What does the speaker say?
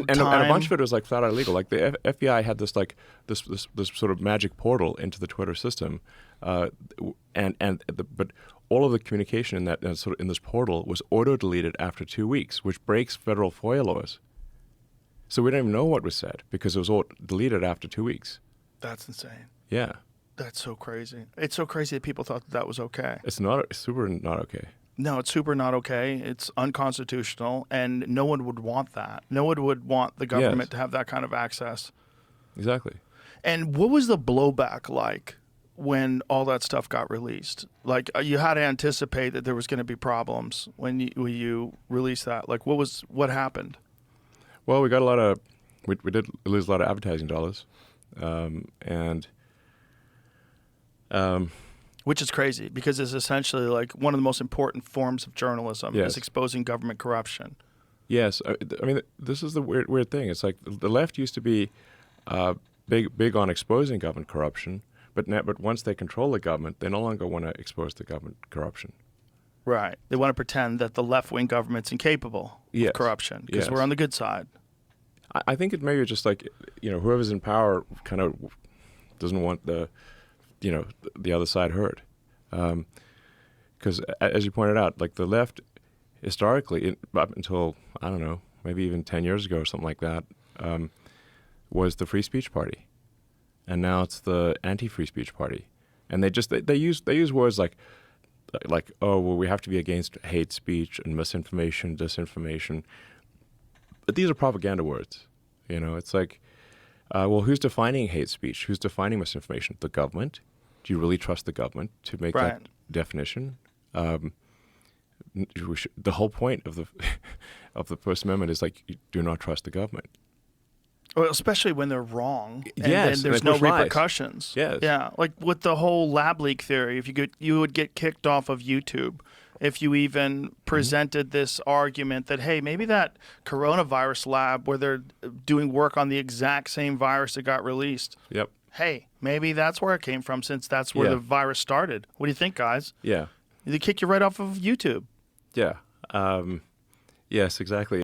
And a bunch of time. it was like flat out illegal. Like the FBI had this like this sort of magic portal into the Twitter system, but all of the communication in that sort of in this portal was auto deleted after 2 weeks, which breaks federal FOIA laws. So we don't even know what was said because it was all deleted after 2 weeks. That's insane. Yeah, That's so crazy. It's so crazy that people thought that was okay. it's not super not okay. No, it's super not okay. It's unconstitutional, and no one would want that. No one would want the government Yes. to have that kind of access. Exactly. And what was the blowback like when all that stuff got released? Like, you had to anticipate that there was going to be problems when you released that. Like, what happened? Well, we got we did lose a lot of advertising dollars, and Which is crazy because it's essentially like one of the most important forms of journalism Yes. is exposing government corruption. yes, I mean this is the weird thing. It's like the left used to be big on exposing government corruption, but once they control the government, they no longer want to expose the government corruption. Right. They want to pretend that the left-wing government's incapable Yes. of corruption because Yes. we're on the good side. I think it maybe just like whoever's in power kind of doesn't want the other side heard, because as you pointed out, like the left historically up until I don't know maybe even 10 years ago or something like that was the free speech party, and now it's the anti-free speech party, and they use words like oh well we have to be against hate speech and misinformation, disinformation. But these are propaganda words. It's like, well, who's defining hate speech? Who's defining misinformation? The government? Do you really trust the government to make Right. that definition? The whole point of the of the First Amendment is like, you do not trust the government. Well, especially when they're wrong, and Yes, then there's like no which lies. repercussions. Yes. Yeah, like with the whole lab leak theory, if you would get kicked off of YouTube if you even presented this argument that, hey, maybe that coronavirus lab where they're doing work on the exact same virus that got released, Yep. hey, maybe that's where it came from since that's where Yeah. the virus started. What do you think, guys? Yeah. They kick you right off of YouTube. Yeah. Yes, exactly.